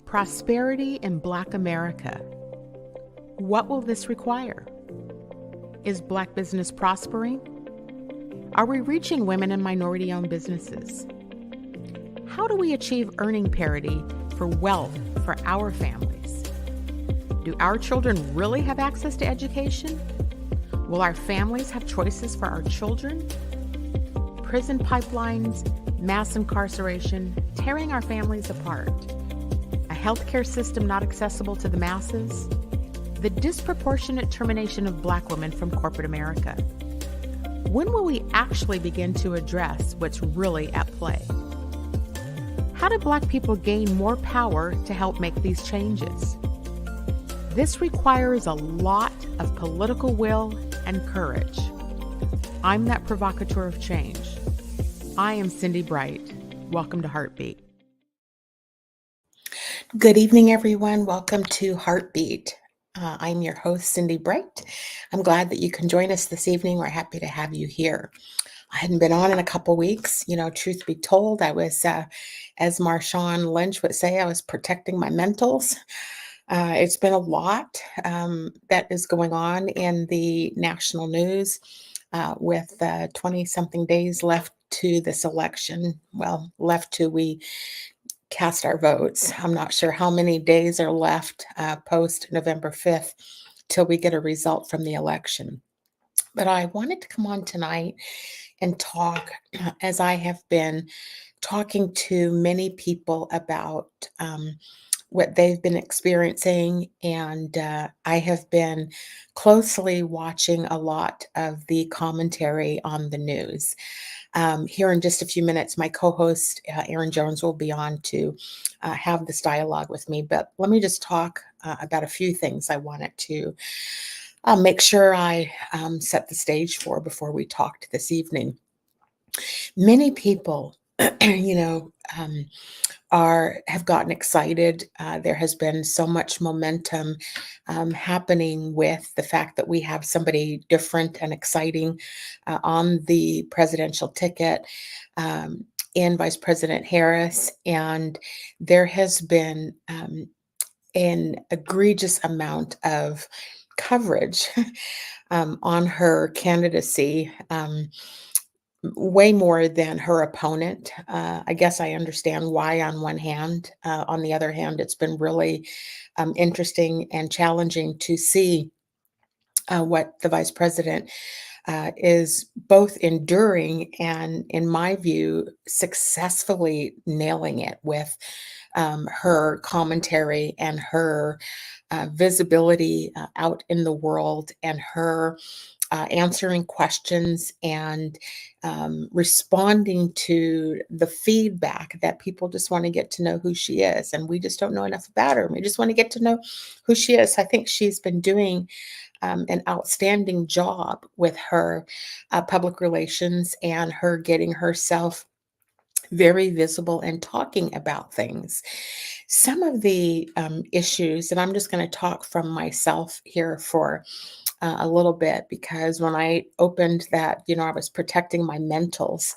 Prosperity in Black America. What will this require? Is Black business prospering? Are we reaching women and minority-owned businesses? How do we achieve earning parity for wealth for our families? Do our children really have access to education? Will our families have choices for our children? Prison pipelines, mass incarceration, tearing our families apart. A healthcare system not accessible to the masses. The disproportionate termination of Black women from corporate America. When will we actually begin to address what's really at play? How do Black people gain more power to help make these changes? This requires a lot of political will and courage. I'm that provocateur of change. I am Cindi Bright. Welcome to HeartBeat. Good evening, everyone. Welcome to HeartBeat. I'm your host, Cindi Bright. I'm glad that you can join us this evening. We're happy to have you here. I hadn't been on in a couple weeks. Truth be told, I was, as Marshawn Lynch would say, I was protecting my mentals. It's been a lot that is going on in the national news with 20-something days left to this election. Well, left to we cast our votes. I'm not sure how many days are left post November 5th till we get a result from the election. But I wanted to come on tonight and talk, as I have been talking to many people about what they've been experiencing, and I have been closely watching a lot of the commentary on the news. Here in just a few minutes, my co-host, Aaron Jones, will be on to have this dialogue with me. But let me just talk about a few things I wanted to make sure I set the stage for before we talked this evening. Many people, have gotten excited. There has been so much momentum happening with the fact that we have somebody different and exciting on the presidential ticket in Vice President Harris. And there has been an egregious amount of coverage on her candidacy. Way more than her opponent. I guess I understand why on one hand. On the other hand, it's been really interesting and challenging to see what the vice president is both enduring and, in my view, successfully nailing it with her commentary and her visibility out in the world, and her answering questions and responding to the feedback that people just want to get to know who she is. And we just don't know enough about her. We just want to get to know who she is. I think she's been doing an outstanding job with her public relations and her getting herself very visible and talking about things. Some of the issues, and I'm just going to talk from myself here for a little bit, because when I opened that, I was protecting my mentals.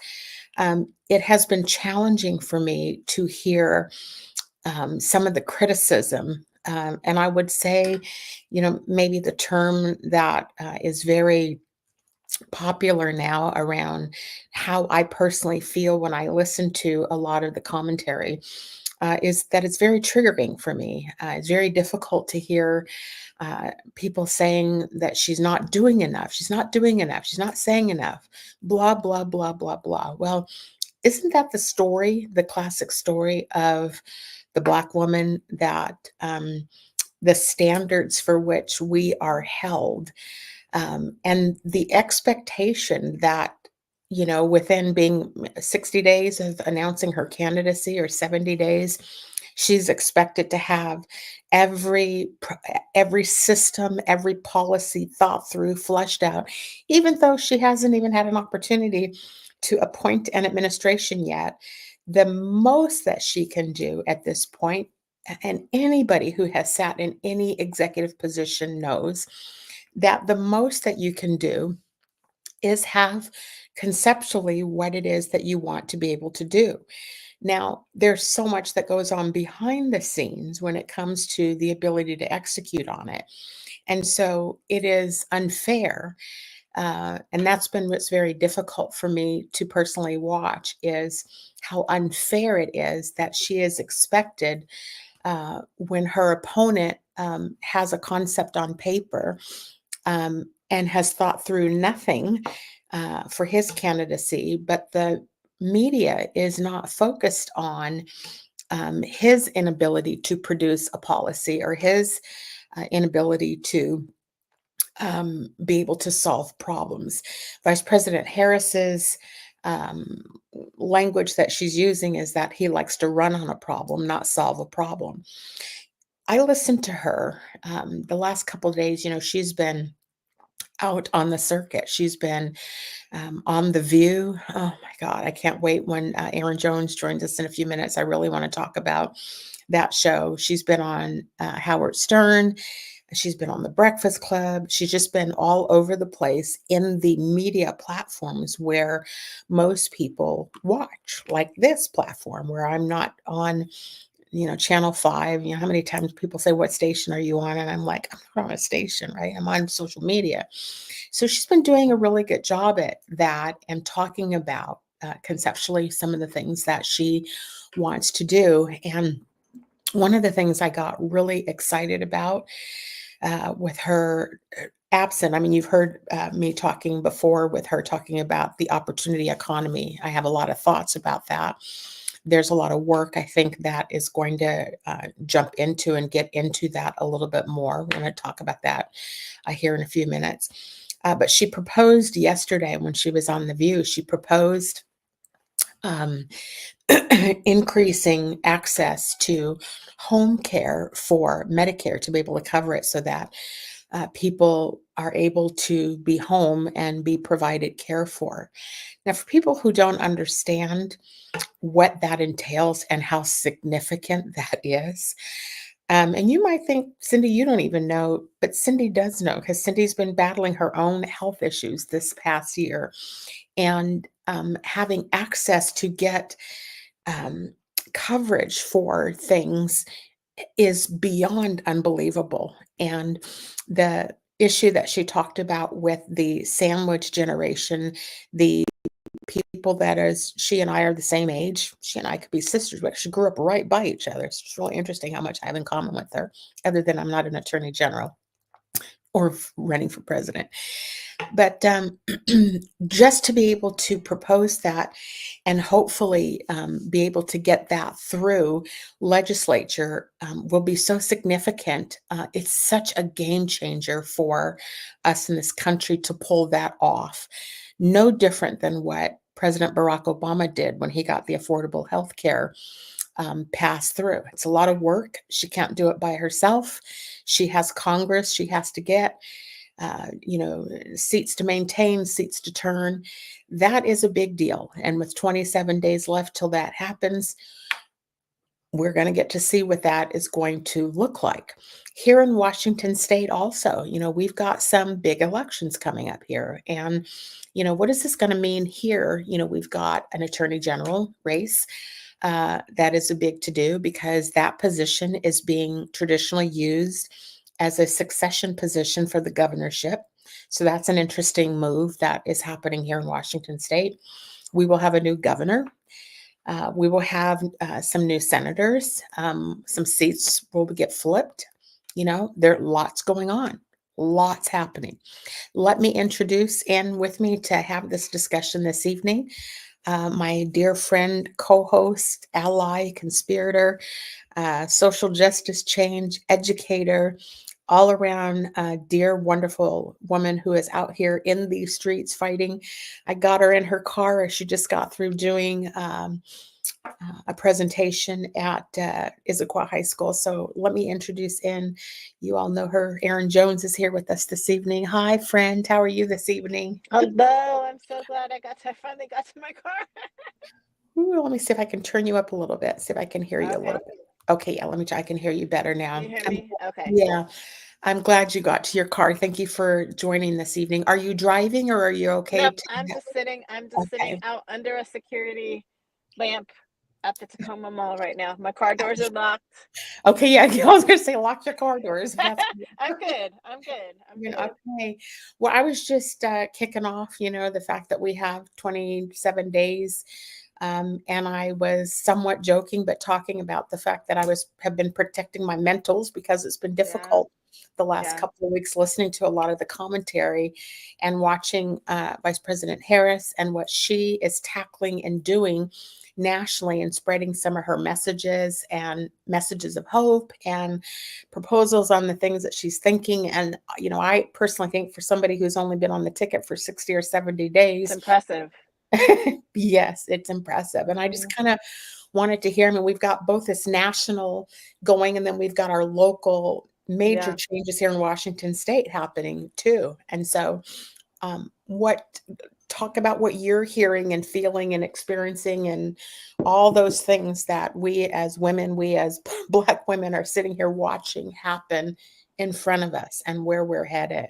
It has been challenging for me to hear some of the criticism. And I would say, maybe the term that is very popular now around how I personally feel when I listen to a lot of the commentary is that it's very triggering for me. It's very difficult to hear people saying that she's not doing enough. She's not doing enough. She's not saying enough. Blah, blah, blah, blah, blah. Well, isn't that the story, the classic story of the Black woman, that the standards for which we are held and the expectation that, within being 60 days of announcing her candidacy, or 70 days, she's expected to have every system, every policy thought through, fleshed out, even though she hasn't even had an opportunity to appoint an administration yet. The most that she can do at this point, and anybody who has sat in any executive position knows that the most that you can do is have conceptually what it is that you want to be able to do. Now, there's so much that goes on behind the scenes when it comes to the ability to execute on it. And so it is unfair. And that's been what's very difficult for me to personally watch is how unfair it is that she is expected when her opponent has a concept on paper and has thought through nothing for his candidacy, but the media is not focused on his inability to produce a policy or his inability to be able to solve problems. Vice President Harris's um, language that she's using is that he likes to run on a problem, not solve a problem. I listened to her the last couple of days. She's been out on the circuit. She's been on The View. Oh my God, I can't wait when Aaron Jones joins us in a few minutes. I really want to talk about that show. She's been on Howard Stern. She's been on The Breakfast Club. She's just been all over the place in the media platforms where most people watch, like this platform where I'm not on, Channel 5. How many times people say, "What station are you on?" And I'm like, "I'm not on a station, right? I'm on social media." So she's been doing a really good job at that and talking about conceptually some of the things that she wants to do. And one of the things I got really excited about with her absent, I mean, you've heard me talking before with her talking about the opportunity economy. I have a lot of thoughts about that. There's a lot of work I think that is going to jump into and get into that a little bit more. We're going to talk about that here in a few minutes. But she proposed yesterday when she was on The View, she proposed um, increasing access to home care for Medicare to be able to cover it so that people are able to be home and be provided care for. Now, for people who don't understand what that entails and how significant that is, and you might think, Cindi, you don't even know, but Cindi does know because Cindi's been battling her own health issues this past year. And having access to get um, coverage for things is beyond unbelievable. And the issue that she talked about with the sandwich generation, the people that is, she and I are the same age. She and I could be sisters, but she grew up right by each other. It's really interesting how much I have in common with her, other than I'm not an attorney general or running for president. But just to be able to propose that and hopefully be able to get that through legislature will be so significant. It's such a game changer for us in this country to pull that off. No different than what President Barack Obama did when he got the affordable health care passed through. It's a lot of work. She can't do it by herself. She has Congress she has to get, seats to maintain, seats to turn. That is a big deal. And with 27 days left till that happens, we're going to get to see what that is going to look like. Here in Washington State, also, we've got some big elections coming up here. And, what is this going to mean here? We've got an attorney general race. That is a big to do because that position is being traditionally used as a succession position for the governorship. So that's an interesting move that is happening here in Washington State. We will have a new governor. We will have some new senators. Some seats will get flipped. There are lots going on, lots happening. Let me introduce in with me to have this discussion this evening my dear friend, co host, ally, conspirator, social justice change educator, all around dear, wonderful woman who is out here in these streets fighting. I got her in her car as she just got through doing a presentation at Issaquah High School. So let me introduce in. You all know her. Erin Jones is here with us this evening. Hi, friend. How are you this evening? Hello, I'm so glad I finally got to my car. Ooh, let me see if I can turn you up a little bit. See if I can hear you a little Okay. bit. Okay, yeah, let me try. I can hear you better now. You hear me? Okay. Yeah, I'm glad you got to your car. Thank you for joining this evening. Are you driving or are you okay Nope, to? I'm just sitting Okay. out under a security lamp at the Tacoma Mall right now. My car doors are locked. Okay, yeah, I was gonna say lock your car doors. That's I'm good. I'm good. I'm you know, good. okay. Well, I was just kicking off, the fact that we have 27 days. And I was somewhat joking, but talking about the fact that have been protecting my mentals because it's been Yeah. difficult the last Yeah. couple of weeks listening to a lot of the commentary and watching Vice President Harris and what she is tackling and doing nationally and spreading some of her messages and messages of hope and proposals on the things that she's thinking. And, I personally think for somebody who's only been on the ticket for 60 or 70 It's days, impressive. yes, it's impressive. And I just Mhm. kind of wanted to hear. I mean, we've got both this national going, and then we've got our local major Yeah. changes here in Washington State happening too. And so, what talk about what you're hearing and feeling and experiencing, and all those things that we as women, we as Black women, are sitting here watching happen in front of us and where we're headed.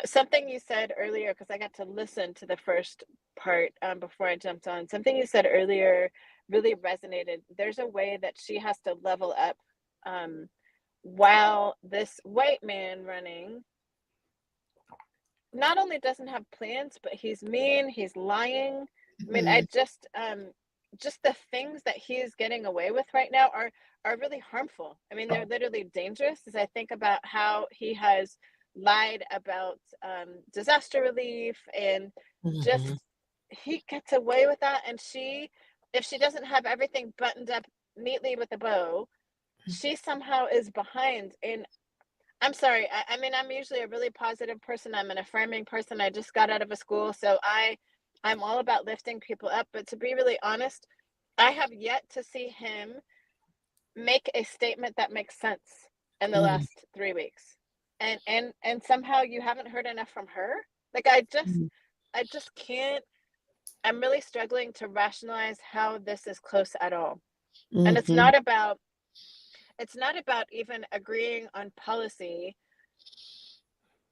Something you said earlier, because I got to listen to the first part before I jumped on. Something you said earlier really resonated. There's a way that she has to level up um, while this white man running not only doesn't have plans, but he's mean, he's lying. I mean, I Mhm, just the things that he is getting away with right now are really harmful. I mean, they're literally dangerous. As I think about how he has lied about disaster relief and mhm, just he gets away with that. And if she doesn't have everything buttoned up neatly with a bow, she somehow is behind. And I'm sorry. I mean, I'm usually a really positive person. I'm an affirming person. I just got out of a school, so I'm all about lifting people up. But to be really honest, I have yet to see him make a statement that makes sense in the mhm, last 3 weeks. And somehow you haven't heard enough from her. Like mhm, I just can't. I'm really struggling to rationalize how this is close at all. And mhm, it's not about even agreeing on policy.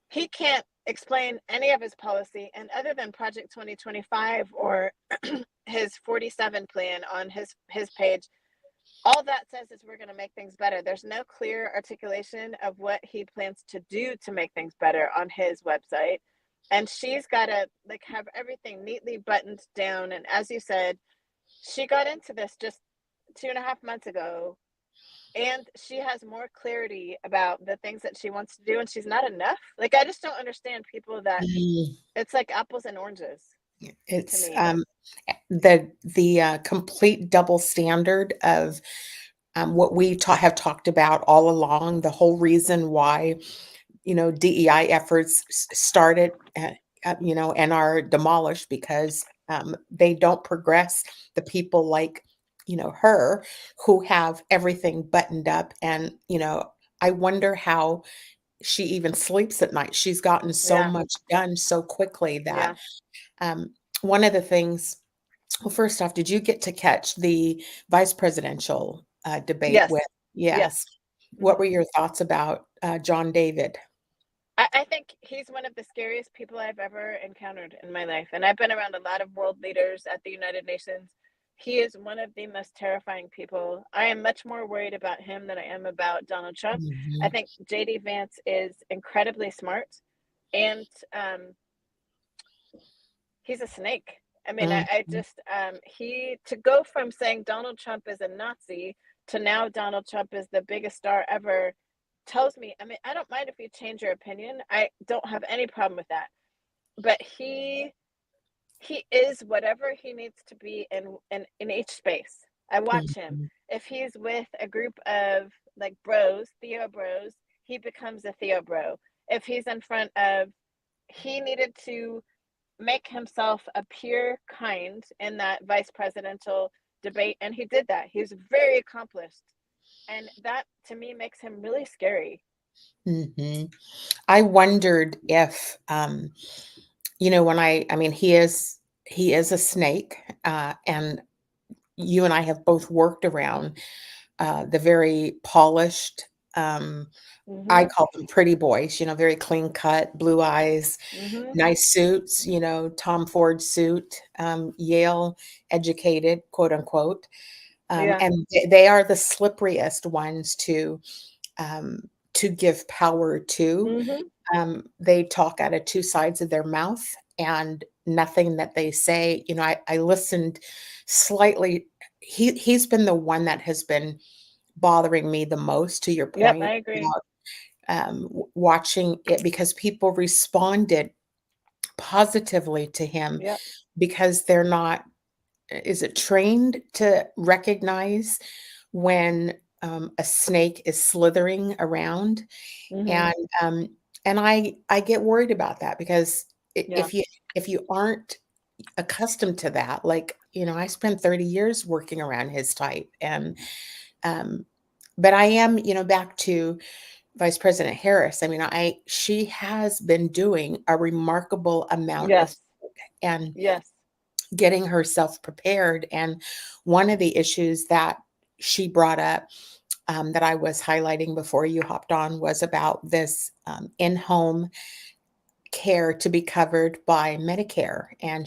He can't explain any of his policy, and other than Project 2025 or his 47 plan on his page, all that says is we're going to make things better. There's no clear articulation of what he plans to do to make things better on his website, and she's got to like have everything neatly buttoned down. And as you said, she got into this just 2.5 months ago, and she has more clarity about the things that she wants to do, and she's not enough. Like, I just don't understand people that mhm. it's like apples and oranges to It's me. the complete double standard of what we have talked about all along. The whole reason why DEI efforts started, and are demolished because they don't progress the people like her, who have everything buttoned up. And I wonder how she even sleeps at night. She's gotten so Yeah, much done so quickly that yeah. um, one of the things. Well, first off, did you get to catch the vice presidential debate Yes, with? yes. Yes. What Mhm. were your thoughts about John David? I think he's one of the scariest people I've ever encountered in my life. And I've been around a lot of world leaders at the United Nations. He is one of the most terrifying people. I am much more worried about him than I am about Donald Trump. I Mhm, think JD Vance is incredibly smart, and he's a snake. I mean, I mhm, just he to go from saying Donald Trump is a Nazi to now Donald Trump is the biggest star ever tells me. I mean, I don't mind if you change your opinion. I don't have any problem with that. But he is whatever he needs to be in each space. I watch him. mhm, If he's with a group of like bros, Theo bros, he becomes a Theo bro. If he's in front of he needed to make himself appear kind in that vice presidential debate, and he did that. He's very accomplished, and that to me makes him really scary. mhm. I wondered if, when I mean, he is a snake, and you and I have both worked around the very polished, I Mm-hmm. call them pretty boys, very clean cut, blue eyes, Mm-hmm. nice suits, Tom Ford suit, Yale educated, quote unquote. Yeah. And they are the slipperiest ones to give power to. Mm-hmm. They talk out of two sides of their mouth, and nothing that they say, I listened slightly. He's been the one that has been bothering me the most, to your Yep, point I agree. about watching it, because people responded positively to him Yep. because they're not, is it trained to recognize when a snake is slithering around, Mm-hmm. and um, and I get worried about that, because Yeah. if you aren't accustomed to that, like, I spent 30 years working around his type, and um, but I am, back to Vice President Harris. I mean, she has been doing a remarkable amount of Yes. work and Yes. getting herself prepared. And one of the issues that she brought up, that I was highlighting before you hopped on, was about this in-home care to be covered by Medicare. And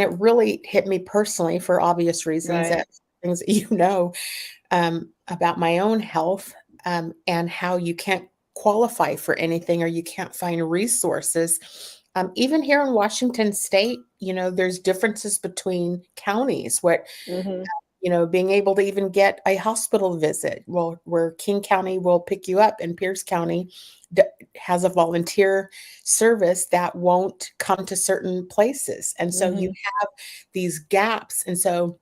it really hit me personally, for obvious reasons, Right. that things that about my own health, and how you can't qualify for anything, or you can't find resources. Even here in Washington State, there's differences between counties. Mm-hmm. Being able to even get a hospital visit. Well, where King County will pick you up, and Pierce County d- has a volunteer service that won't come to certain places. And so you Mm-hmm. have these gaps. And so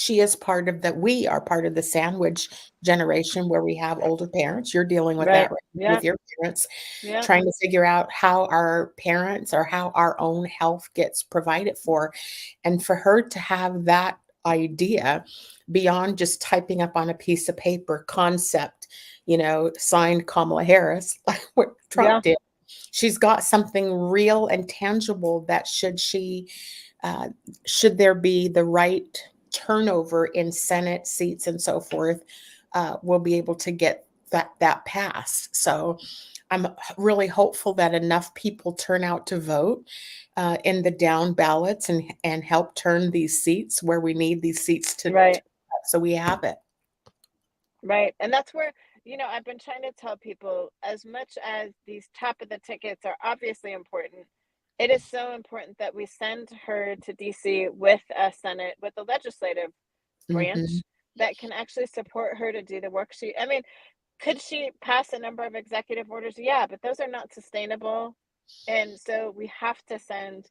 we are part of the sandwich generation, where we have older parents. You're dealing with Right. that, right, with Yep. your parents, Yep. trying to figure out how our parents, or how our own health gets provided for. And for her to have that idea, beyond just typing up on a piece of paper concept, signed Kamala Harris, like what Yeah. Trump did. She's got something real and tangible that, uh, should there be the right turnover in Senate seats and so forth, we'll be able to get that passed. So I'm really hopeful that enough people turn out to vote in the down ballots, and help turn these seats where we need these seats to, Right. so we have it. Right. And that's where, I've been trying to tell people, as much as these top of the tickets are obviously important, it is so important that we send her to DC with a Senate, with a legislative Hmm. branch that can actually support her to do the work I mean, could she pass a number of executive orders? Yeah, but those are not sustainable. And so we have to send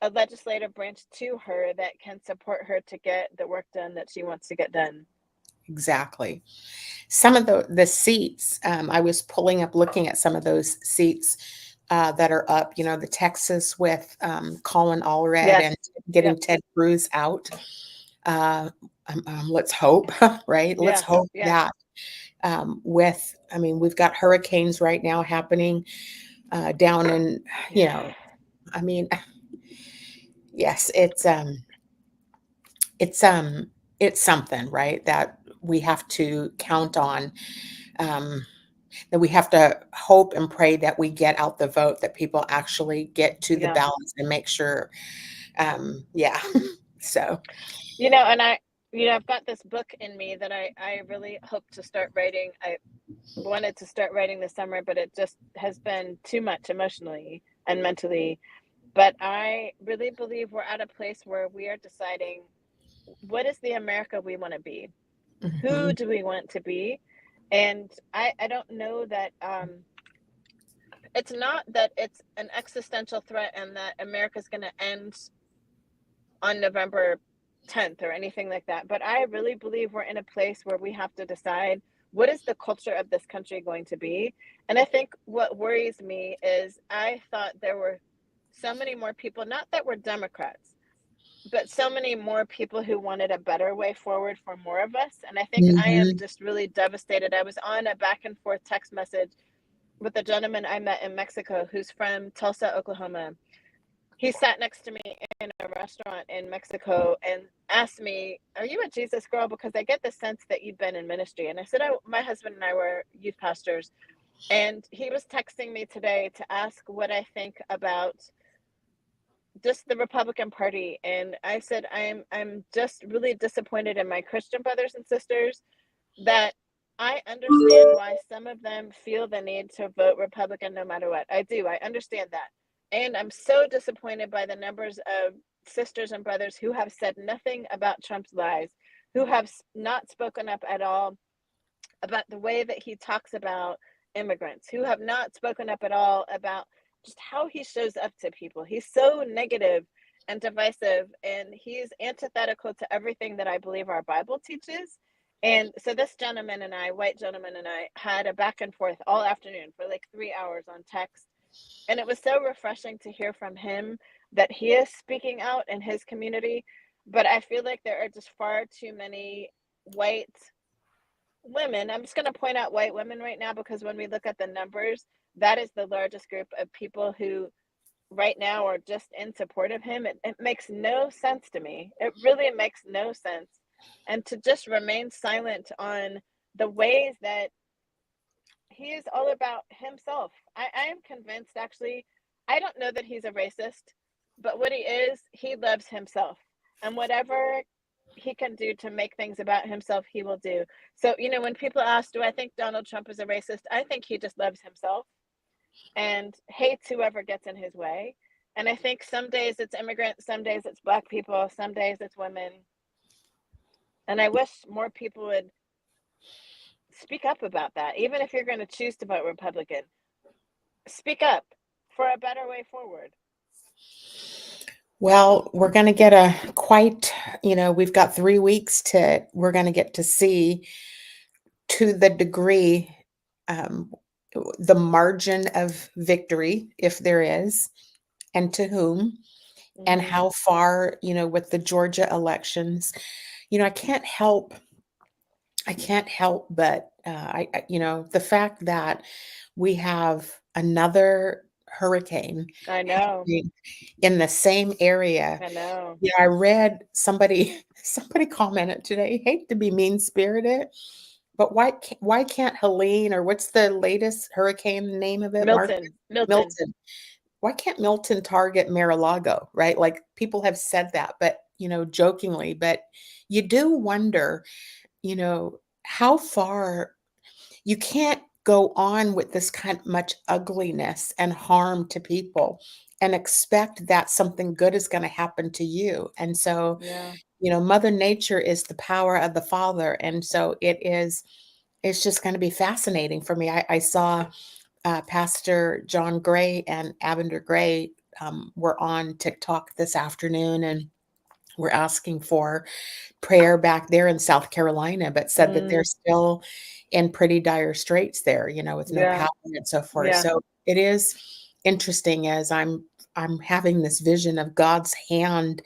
a legislative branch to her that can support her to get the work done that she wants to get done. Exactly. Some of the seats, I was pulling up, looking at some of those seats that are up. The Texas with Colin Allred, Yes. and Yep. getting Ted Cruz out. Uh, let's hope, right? Let's Yes. hope Yes. that, I mean, we've got hurricanes right now happening down in, Yeah. I mean, yes, it's something, right? That we have to count on. Um, that we have to hope and pray that we get out the vote, that people actually get to the Yeah. ballots, and make sure, yeah. So, And I've got this book in me that I really hope to start writing. I wanted to start writing this summer, but it just has been too much emotionally and mentally. But I really believe we're at a place where we are deciding, what is the America we want to be? Who mhm, do we want to be? And I don't know that it's not that it's an existential threat and that America's going to end on November 10th or anything like that. But I really believe we're in a place where we have to decide, what is the culture of this country going to be? And I think what worries me is, I thought there were so many more people, not that we're Democrats, but so many more people who wanted a better way forward for more of us. And I think I am mhm, just really devastated. I was on a back and forth text message with a gentleman I met in Mexico who's from Tulsa, Oklahoma. he sat next to me in a restaurant in Mexico and asked me, "Are you a Jesus girl? Because I get the sense that you've been in ministry." And I said, "My husband and I were youth pastors." And he was texting me today to ask what I think about just the Republican Party. And I said, I'm just really disappointed in my Christian brothers and sisters, that I understand why some of them feel the need to vote Republican no matter what. I do. I understand that. And I'm so disappointed by the numbers of sisters and brothers who have said nothing about Trump's lies, who have not spoken up at all about the way that he talks about immigrants, who have not spoken up at all about just how he shows up to people. He's so negative and divisive, and he's antithetical to everything that I believe our Bible teaches. And so this gentleman and I, white gentleman and I, had a back and forth all afternoon for like 3 hours on text. And it was so refreshing to hear from him that he is speaking out in his community. But I feel like there are just far too many white women. I'm just going to point out white women right now, because when we look at the numbers, that is the largest group of people who right now are just in support of him. It makes no sense to me. It really makes no sense. And to just remain silent on the ways that he is all about himself. I am convinced, actually, I don't know that he's a racist, but what he is, he loves himself. And whatever he can do to make things about himself, he will do. So, when people ask, do I think Donald Trump is a racist? I think he just loves himself and hates whoever gets in his way. And I think some days it's immigrants, some days it's Black people, some days it's women. And I wish more people would speak up about that. Even if you're going to choose to vote Republican, speak up for a better way forward. Well, we're going to get we've got 3 weeks we're going to get to see, to the degree, the margin of victory, if there is, and to whom, and how far, with the Georgia elections. I can't help but, the fact that we have another hurricane I know. in the same area. I know. Yeah, I read somebody commented today, hate to be mean-spirited, but why can't Helene, or what's the latest hurricane name of it? Milton. Milton. Why can't Milton target Mar-a-Lago, right? Like, people have said that, but, jokingly, but you do wonder, how far you can't go on with this kind of much ugliness and harm to people and expect that something good is going to happen to you. And so, Yeah. Mother Nature is the power of the Father. And so it's just going to be fascinating for me. I saw Pastor John Gray and Abender Gray were on TikTok this afternoon, and we're asking for prayer back there in South Carolina, but said that they're still in pretty dire straits there, with no Yeah. power and so forth. Yeah. So it is interesting, as I'm having this vision of God's hand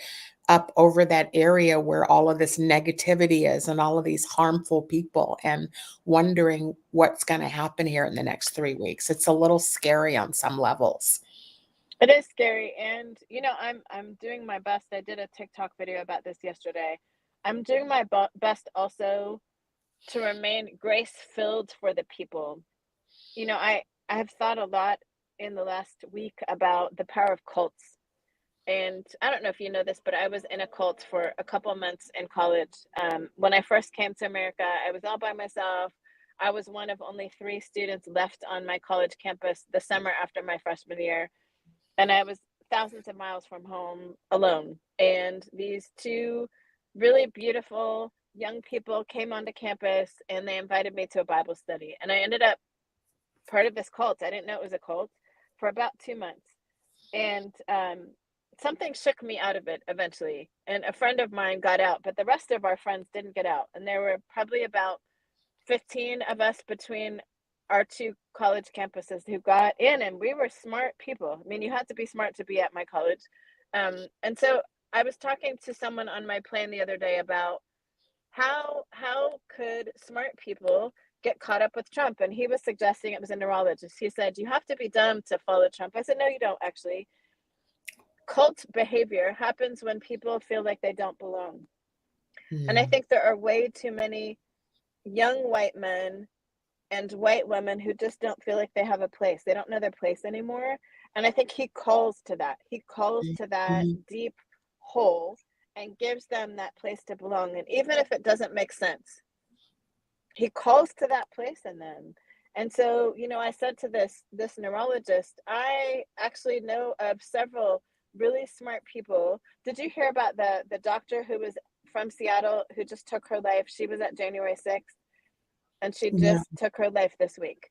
up over that area where all of this negativity is and all of these harmful people, and wondering what's going to happen here in the next 3 weeks. It's a little scary on some levels. It is scary. And I'm doing my best. I did a TikTok video about this yesterday. I'm doing my best also to remain grace-filled for the people. I have thought a lot in the last week about the power of cults. And I don't know if you know this, but I was in a cult for a couple months in college. When I first came to America, I was all by myself. I was one of only 3 students left on my college campus the summer after my freshman year. And I was thousands of miles from home alone. And these 2 really beautiful young people came onto campus, and they invited me to a Bible study. And I ended up part of this cult. I didn't know it was a cult for about 2 months. And something shook me out of it eventually. And a friend of mine got out, but the rest of our friends didn't get out. And there were probably about 15 of us between our 2 college campuses who got in, and we were smart people. I mean, you had to be smart to be at my college. And so I was talking to someone on my plane the other day about how could smart people get caught up with Trump? And he was suggesting, it was a neurologist. He said, you have to be dumb to follow Trump. I said, no, you don't actually. cult behavior happens when people feel like they don't belong. And I Mm. think there are way too many young white men and white women who just don't feel like they have a place. They don't know their place anymore. And I think he calls to that. He calls to that Mhm. deep hole and gives them that place to belong. And even if it doesn't make sense, he calls to that place in them. And so, I said to this neurologist, I actually know of several really smart people. Did you hear about the doctor who was from Seattle who just took her life? She was at January 6th and she No. just took her life this week.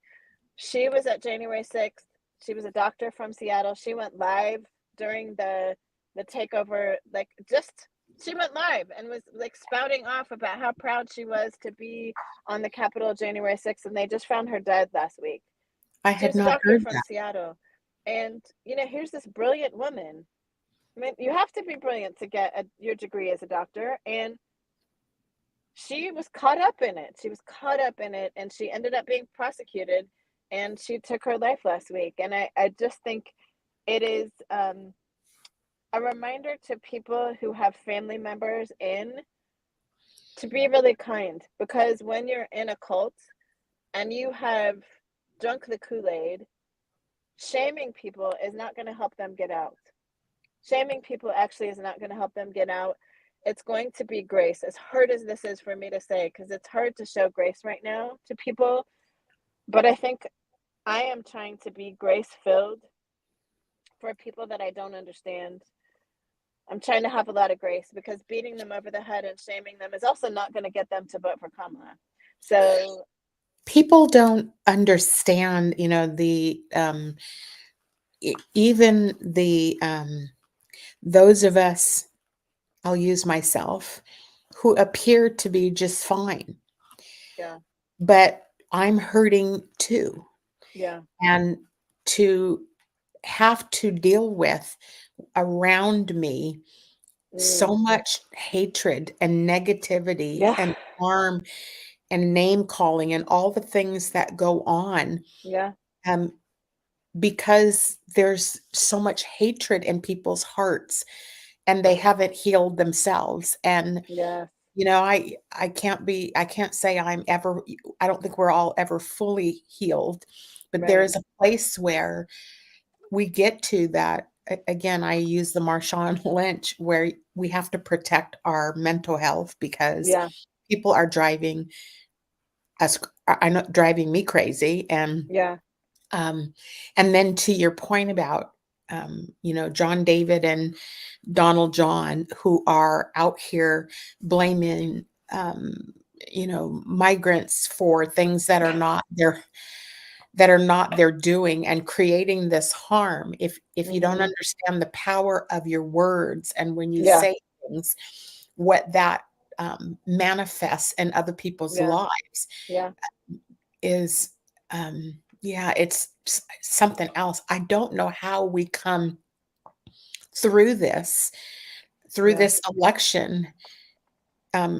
She was at January 6th. She was a doctor from Seattle. She went live during the takeover, like just she went live and was like spouting off about how proud she was to be on the Capitol January 6th, and they just found her dead last week. I She had was a not doctor heard from that. Seattle. And here's this brilliant woman. I mean, you have to be brilliant to get your degree as a doctor, and she was caught up in it. She was caught up in it, and she ended up being prosecuted, and she took her life last week. And I just think it is a reminder to people who have family members in to be really kind, because when you're in a cult and you have drunk the Kool-Aid, shaming people is not going to help them get out. Shaming people actually is not going to help them get out. It's going to be grace, as hard as this is for me to say, because it's hard to show grace right now to people. But I think I am trying to be grace filled for people that I don't understand. I'm trying to have a lot of grace, because beating them over the head and shaming them is also not going to get them to vote for Kamala. So, People don't understand, even those of us, I'll use myself, who appear to be just fine, yeah, but I'm hurting too. yeah, And to have to deal with around me mm, so much hatred and negativity yeah, and harm and name calling and all the things that go on, yeah, um, because there's so much hatred in people's hearts and they haven't healed themselves. And yeah, I can't say I don't think we're all ever fully healed, but there right, is a place where we get to that. Again, I use the Marshawn Lynch, where we have to protect our mental health because yeah, people are driving us, I know, driving me crazy. yeah, Um, and then to your point about, John David and Donald John, who are out here blaming, migrants for things that are not their doing and creating this harm. If you don't mm-hmm, understand the power of your words and when you yeah, say things, what that manifests in other people's yeah, lives yeah, is, yeah, it's something else. I don't know how we come through this through yeah, this election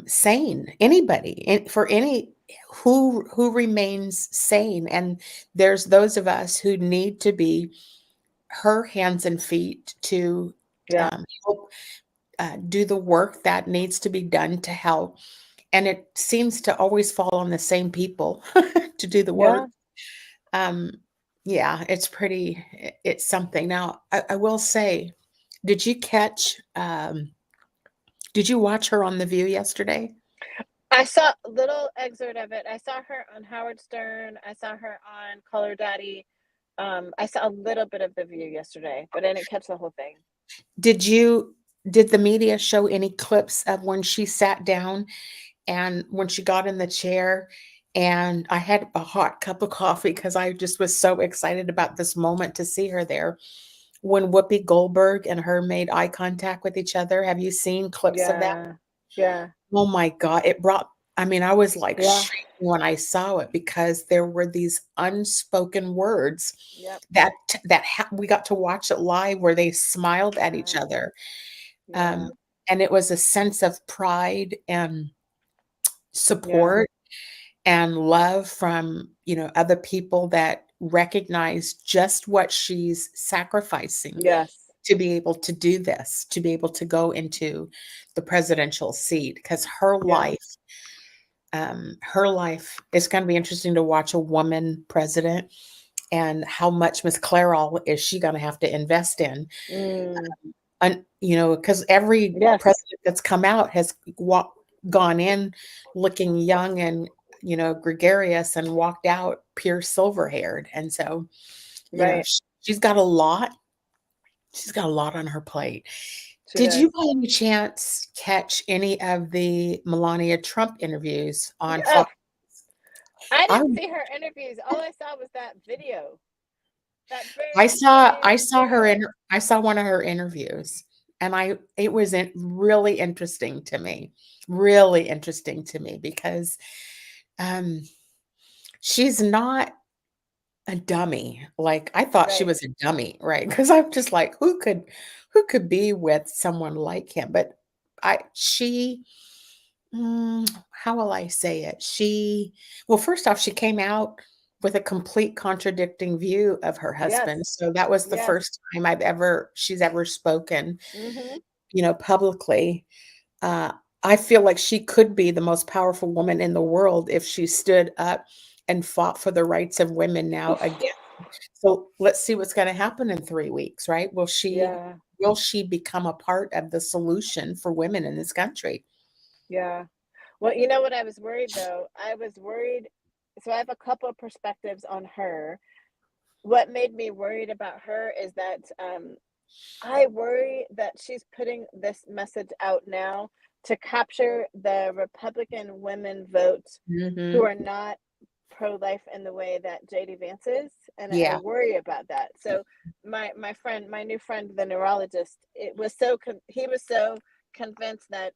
sane. Anybody, for any who remains sane, and there's those of us who need to be her hands and feet to yeah, help do the work that needs to be done to help. And it seems to always fall on the same people to do the yeah. work. Um, yeah, it's something. Now, I will say, did you catch, did you watch her on The View yesterday? I saw a little excerpt of it. I saw her on Howard Stern. I saw her on Color Daddy. I saw a little bit of The View yesterday, but I didn't catch the whole thing. Did you did the media show any clips of when she sat down and when she got in the chair? And I had a hot cup of coffee because I just was so excited about this moment to see her there. When Whoopi Goldberg and her made eye contact with each other, have you seen clips of that? Yeah, yeah, Oh my God, I mean, I was like yeah, shaking when I saw it because there were these unspoken words yep, we got to watch it live where they smiled at each yeah, other. yeah, Um, and it was a sense of pride and yeah, support and love from, other people that recognize just what she's sacrificing. yes, to be able to do this, to be able to go into the presidential seat, because her life is going to be interesting to watch a woman president and how much Miss Clairol is she going to have to invest in. And, because every Yes. president that's come out has gone in looking young and, gregarious and walked out pure silver haired. And so, Right. she's got a lot. She's got a lot on her plate. She Did you does. by any chance catch any of the Melania Trump interviews on Oh, Fox? I I didn't see her interviews. All I saw was that video. That I very saw I same saw her video. I saw one of her interviews, and it was really interesting to me. Really interesting to me because um she's not a dummy. Like, I thought she Right. was a dummy, right? Because I'm just like, who could be with someone like him? But I she how will I say it? Well, first off, she came out with a complete contradicting view of her husband. Yes. So that was the Yes. first time she's ever spoken, Mm-hmm. publicly. Uh, I feel like she could be the most powerful woman in the world if she stood up and fought for the rights of women now again. So let's see what's going to happen in 3 weeks, right? Yeah. Will she become a part of the solution for women in this country? Yeah. Well, you know what I was worried though? I was worried. So I have a couple of perspectives on her. What made me worried about her is that I worry that she's putting this message out now to capture the Republican women vote who Mhm. are not pro-life in the way that JD Vance is, and I Yeah. worry about that. So my new friend, the neurologist, he was so convinced that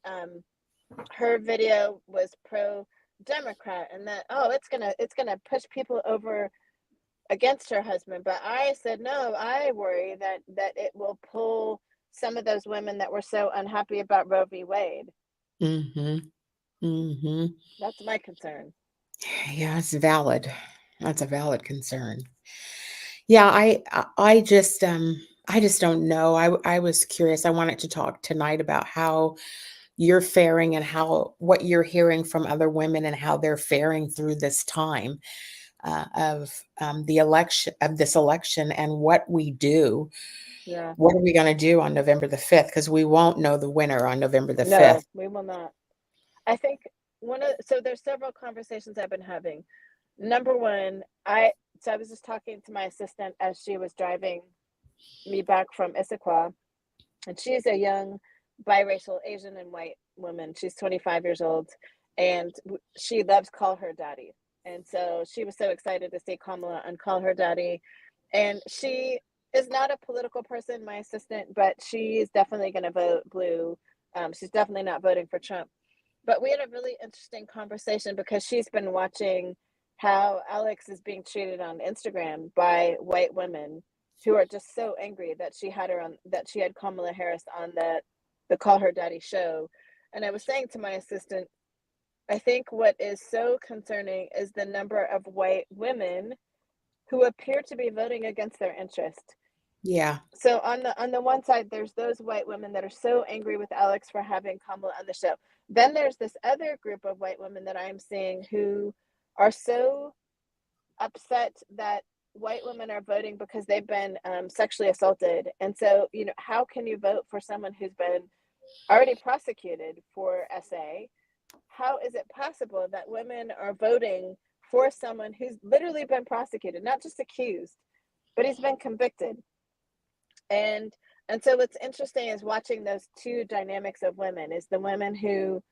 her video was pro Democrat and that it's gonna push people over against her husband. But I said no, I worry that it will pull some of those women that were so unhappy about Roe v. Wade. Mhm. Mhm. That's my concern. Yeah, it's valid. That's a valid concern. Yeah, I just don't know. I was curious. I wanted to talk tonight about how you're faring and what you're hearing from other women and how they're faring through this time of this election and what we do. Yeah. What are we going to do on November the 5th? Because we won't know the winner on November the No, 5th. we will not. I think so there's several conversations I've been having. Number one, I was just talking to my assistant as she was driving me back from Issaquah, and she's a young biracial Asian and white woman. She's 25 years old, and she loves Call Her Daddy. And so she was so excited to see Kamala on Call Her Daddy. And she is not a political person, my assistant, but she's definitely going to vote blue. She's definitely not voting for Trump. But we had a really interesting conversation because she's been watching how Alex is being treated on Instagram by white women who are just so angry that she had Kamala Harris on the Call Her Daddy show. And I was saying to my assistant, I think what is so concerning is the number of white women who appear to be voting against their interest. Yeah. So on the one side, there's those white women that are so angry with Alex for having Kamala on the show. Then there's this other group of white women that I'm seeing who are so upset that white women are voting because they've been sexually assaulted. And so, how can you vote for someone who's been already prosecuted for SA? How is it possible that women are voting for someone who's literally been prosecuted, not just accused, but he's been convicted? And so what's interesting is watching those two dynamics of women is the women who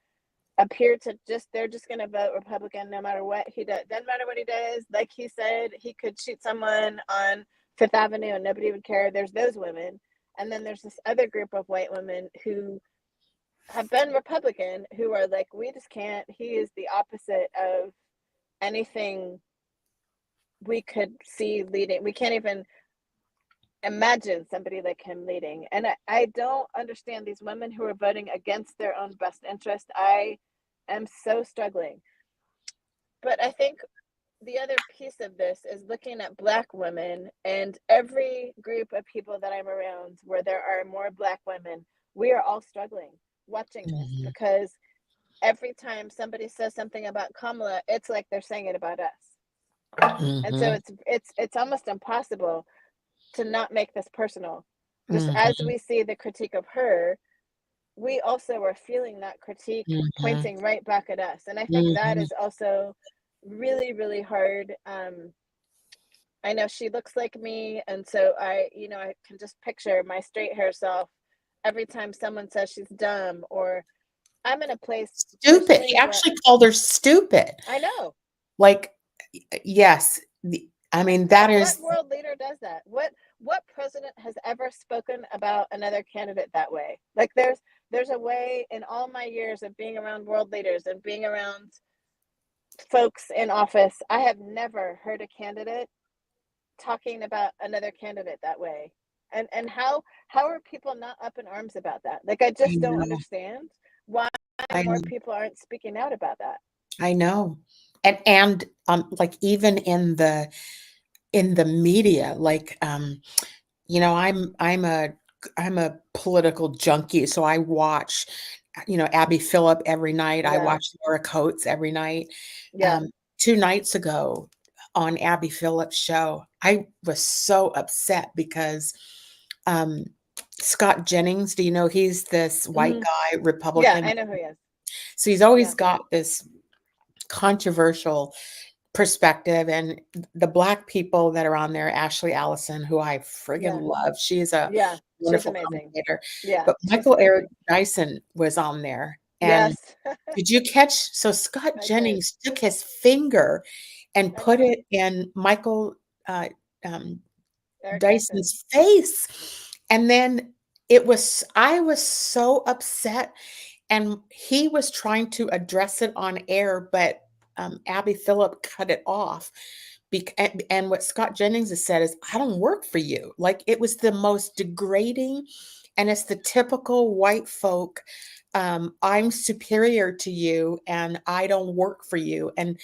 appear to they're just going to vote Republican no matter what he does. Doesn't matter what he does. Like he said, he could shoot someone on Fifth Avenue and nobody would care. There's those women. And then there's this other group of white women who have been Republican who are like, we just can't. He is the opposite of anything we could see leading. We can't even imagine somebody like him leading. And I don't understand these women who are voting against their own best interest. I am so struggling. But I think the other piece of this is looking at Black women, and every group of people that I'm around where there are more Black women, we are all struggling watching this, Mhm. because every time somebody says something about Kamala, it's like they're saying it about us. And so Mhm. it's almost impossible to not make this personal. Just as Mhm. we see the critique of her, we also are feeling that critique Mhm. pointing right back at us. And I think that Mhm. is also really, really hard. I know she looks like me, and so I can just picture my straight hair self every time someone says she's dumb, or I'm in a place Stupid. He personally where actually called her stupid. I know. Like, yes. I mean, that What is, world leader does that? What president has ever spoken about another candidate that way? Like there's a way, in all my years of being around world leaders and being around folks in office, I have never heard a candidate talking about another candidate that way. And how are people not up in arms about that? Like, I I just don't know. understand why I more know. people aren't speaking out about that. I know. And like even in the media, like I'm a political junkie, so I watch, Abby Phillip every night. I Yeah. watch Laura Coates every night. Yeah. Um, 2 nights ago on Abby Phillip's show, I was so upset because um, Scott Jennings, do you know he's this white Hmm. guy, Yeah, Republican? I know who he is. So he's always Yeah. got this controversial perspective, and the Black people that are on there, Ashley Allison, who I friggin' Yeah. love, she's a Yeah. She's wonderful amazing. commentator, Yeah, but she's Michael Eric amazing. Dyson was on there, and Yes. did you catch, so Scott I did. Jennings took his finger and I put know. it in Michael, um, Eric Dyson. Dyson's face, and then I was so upset, and he was trying to address it on air, but Abby Phillip cut it off. And what Scott Jennings has said is, I don't work for you. Like, it was the most degrading, and it's the typical white folk. I'm superior to you, and I don't work for you. And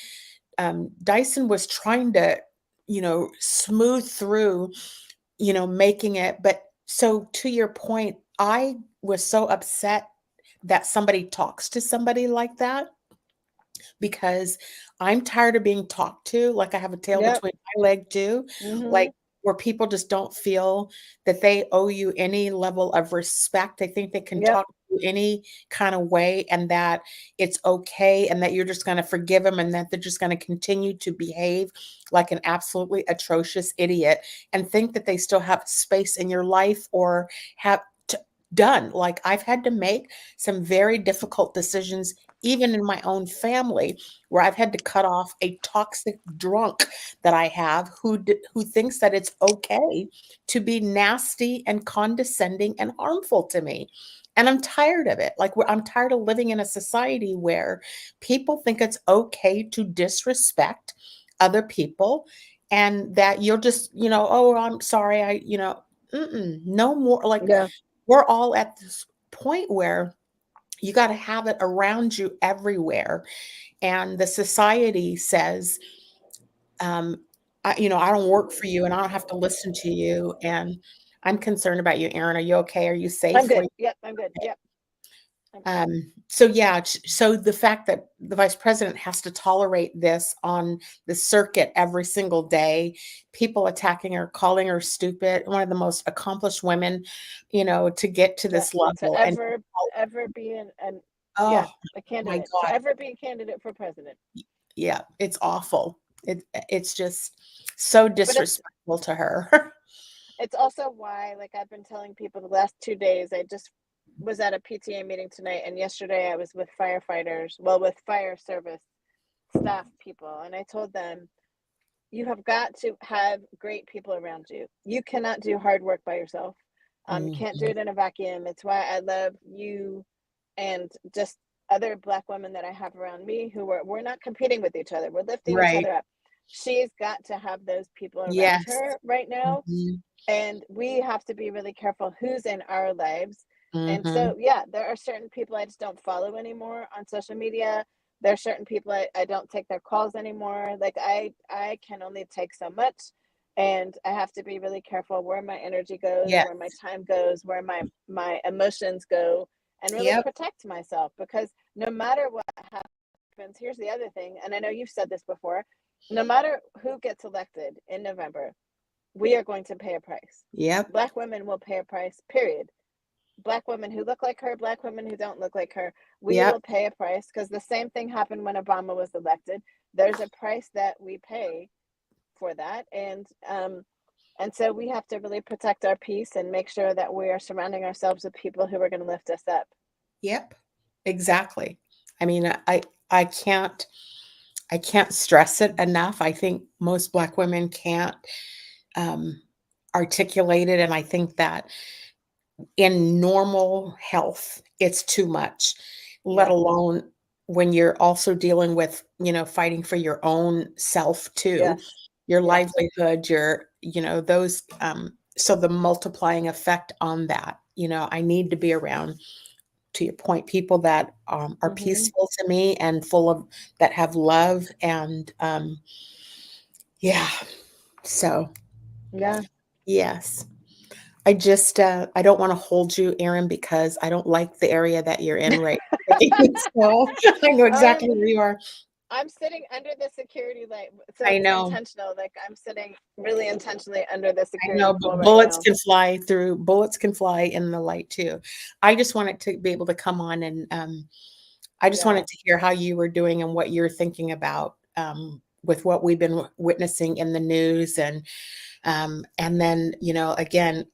Dyson was trying to, smooth through, making it. But so to your point, I was so upset that somebody talks to somebody like that, because I'm tired of being talked to like I have a tail Yep. between my leg too, Hmm. like where people just don't feel that they owe you any level of respect. They think they can Yep. talk to you any kind of way, and that it's okay, and that you're just going to forgive them, and that they're just going to continue to behave like an absolutely atrocious idiot, and think that they still have space in your life, or have done. Like, I've had to make some very difficult decisions, even in my own family, where I've had to cut off a toxic drunk that I have, who thinks that it's okay to be nasty and condescending and harmful to me. And I'm tired of it. Like, I'm tired of living in a society where people think it's okay to disrespect other people, and that you'll just, oh, I'm sorry, no more. Like, Yeah. we're all at this point where you got to have it around you everywhere. And the society says, I don't work for you, and I don't have to listen to you. And I'm concerned about you, Erin. Are you okay? Are you I'm safe? good. Yep. I'm good. Yep. I'm good. So yeah, so the fact that the vice president has to tolerate this on the circuit every single day, people attacking her, calling her stupid, one of the most accomplished women, to get to Yeah. this To level. And ever be an oh yeah, a my candidate. To God, ever be a candidate for president. yeah, it's awful. It's just so But disrespectful to her. it's also why, like, I've been telling people the last 2 days, I just was at a PTA meeting tonight, and yesterday I was with firefighters, well, with fire service staff people, and I told them, you have got to have great people around you. You cannot do hard work by yourself. You Mhm. can't do it in a vacuum. It's why I love you and just other Black women that I have around me, who we're not competing with each other. We're lifting each Right. other up. She's got to have those people around Yes. her right now, Mhm. and we have to be really careful who's in our lives. And Mhm. so, yeah, there are certain people I just don't follow anymore on social media. There's certain people I don't take their calls anymore. Like I can only take so much, and I have to be really careful where my energy goes, Yeah. where my time goes, where my emotions go, and really Yep. protect myself, because no matter what happens, here's the other thing, and I know you've said this before, no matter who gets elected in November, we are going to pay a price. Yep. Black women will pay a price, period. Black women who look like her, Black women who don't look like her, we Yep. will pay a price, because the same thing happened when Obama was elected. There's a price that we pay for that, and so we have to really protect our peace and make sure that we are surrounding ourselves with people who are going to lift us up. Yep. Exactly. I mean, I can't stress it enough. I think most Black women can't um, articulate it, and I think that in normal health, it's too much, let Yeah. alone when you're also dealing with, fighting for your own self too, Yes. your Yes. livelihood, those, so the multiplying effect on that, I need to be around, to your point, people that are Mm-hmm. peaceful to me and full of, that have love and, yeah. So, Yeah. yes. I just, I don't wanna hold you, Erin, because I don't like the area that you're in right so I know exactly um, where you are. I'm sitting under the security light, so I it's know, intentional. Like I'm sitting really intentionally under the I security know, but pole right now. bullets can fly in the light too. I just wanted to be able to come on and, I just Yeah. wanted to hear how you were doing and what you're thinking about, with what we've been witnessing in the news and then, again,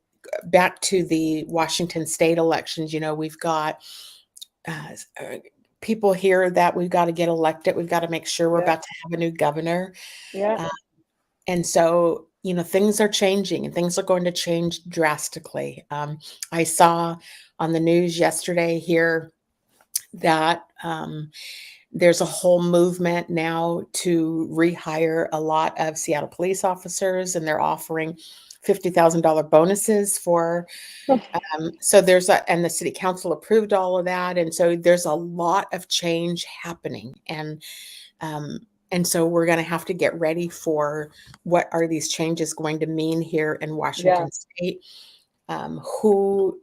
back to the Washington state elections, we've got uh, uh, people here that we've got to get elected. We've got to make sure we're Yep. about to have a new governor. Yep. Uh, and so, things are changing and things are going to change drastically. I saw on the news yesterday here that there's a whole movement now to rehire a lot of Seattle police officers, and they're offering $50,000 bonuses for so and the city council approved all of that. And so there's a lot of change happening. Um, and so we're going to have to get ready for what are these changes going to mean here in Yeah. Washington state. Who,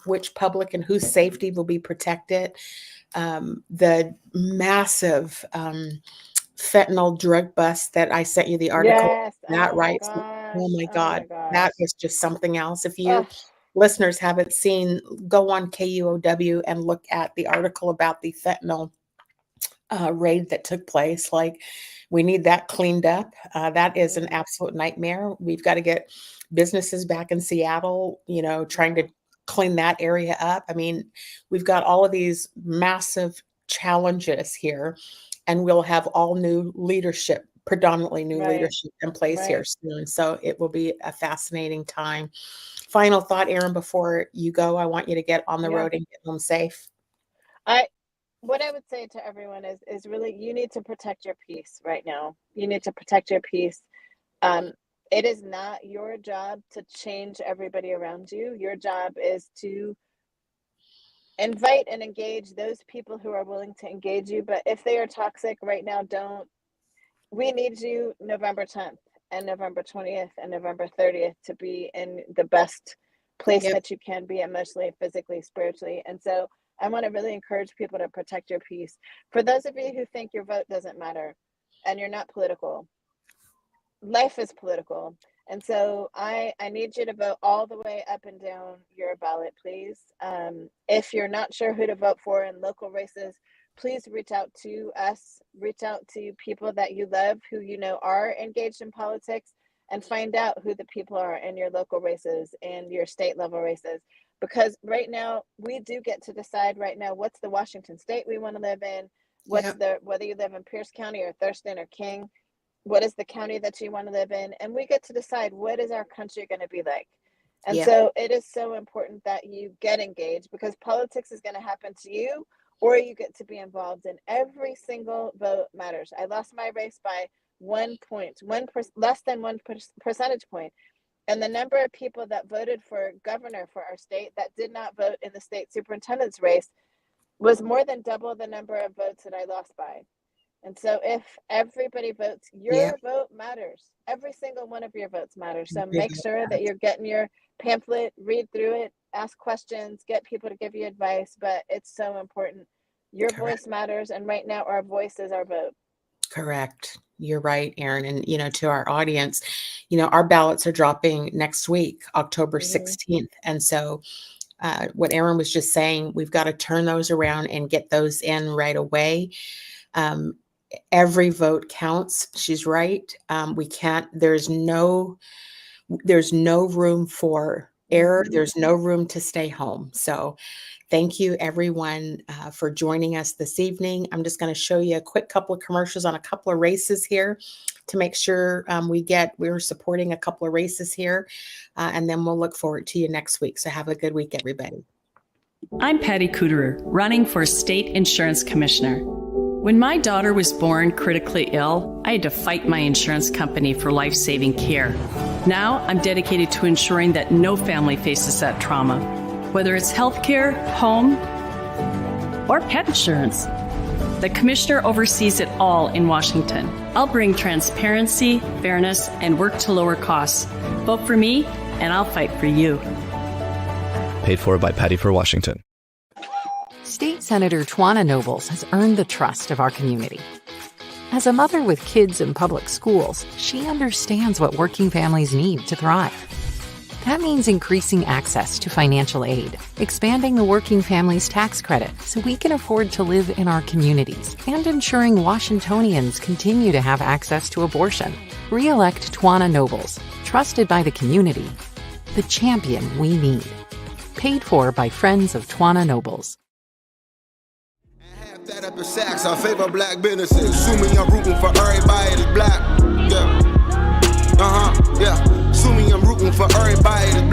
which public and whose safety will be protected. The massive fentanyl drug bust that I sent you the article, Yes. that Oh my right? Oh gosh. my Oh God, my gosh. that was just something else. If you Ugh. listeners haven't seen, go on KUOW and look at the article about the fentanyl raid that took place. Like, we need that cleaned up. That is an Mm, absolute nightmare. We've got to get businesses back in Seattle, trying yeah. to clean that area up. I mean, we've got all of these massive challenges here, and we'll have all new leadership, predominantly new Right. leadership in place here Right. soon. So it will be a fascinating time. Final thought, Aaron, before you go, I want you to get on the Yeah. road and get home safe. I What I would say to everyone is really, you need to protect your peace right now. You need to protect your peace. Um, it is not your job to change everybody around you. Your job is to invite and engage those people who are willing to engage you. But if they are toxic right now, don't. We need you November 10th and November 20th and November 30th to be in the best place Yep. that you can be emotionally, physically, spiritually. And so I want to really encourage people to protect your peace. For those of you who think your vote doesn't matter and you're not political, life is political. And so I need you to vote all the way up and down your ballot, please. If you're not sure who to vote for in local races, please reach out to us, reach out to people that you love who you know are engaged in politics, and find out who the people are in your local races and your state level races. Because right now, we do get to decide right now what's the Washington state we want to live in, Yep. whether you live in Pierce County or Thurston or King, what is the county that you want to live in, and we get to decide what is our country going to be like. And Yep. so it is so important that you get engaged, because politics is going to happen to you, or you get to be involved in every single vote matters. I lost my race by 1 point, less than one percentage point, and the number of people that voted for governor for our state that did not vote in the state superintendent's race was more than double the number of votes that I lost by. And so if everybody votes, Yeah. your vote matters. Every single one of your votes matters. So Really make sure that you're getting your pamphlet, read through it, ask questions, get people to give you advice, but it's so important. Your Correct. voice matters, and right now our voice is our vote. Correct. You're right, Erin. And, to our audience, our ballots are dropping next week, October Mhm. 16th. And so what Erin was just saying, we've got to turn those around and get those in right away. Every vote counts. She's right. There's no room for error. Mhm. There's no room to stay home. So thank you everyone for joining us this evening. I'm just going to show you a quick couple of commercials on a couple of races here to make sure we're supporting a couple of races here. And then we'll look forward to you next week. So have a good week, everybody. I'm Patty Cooterer, running for State Insurance Commissioner. When my daughter was born critically ill, I had to fight my insurance company for life-saving care. Now I'm dedicated to ensuring that no family faces that trauma, whether it's healthcare, home, or pet insurance. The Commissioner oversees it all in Washington. I'll bring transparency, fairness, and work to lower costs. Vote for me, and I'll fight for you. Paid for by Patty for Washington. State Senator Twana Nobles has earned the trust of our community. As a mother with kids in public schools, she understands what working families need to thrive. That means increasing access to financial aid, expanding the working families tax credit so we can afford to live in our communities, and ensuring Washingtonians continue to have access to abortion. Re-elect Twana Nobles, trusted by the community, the champion we need. Paid for by Friends of Twana Nobles. That up the sacks, I favor black businesses. Sue me, I'm rooting for everybody that's black. Yeah. Yeah. Sue me, I'm rooting for everybody that's black.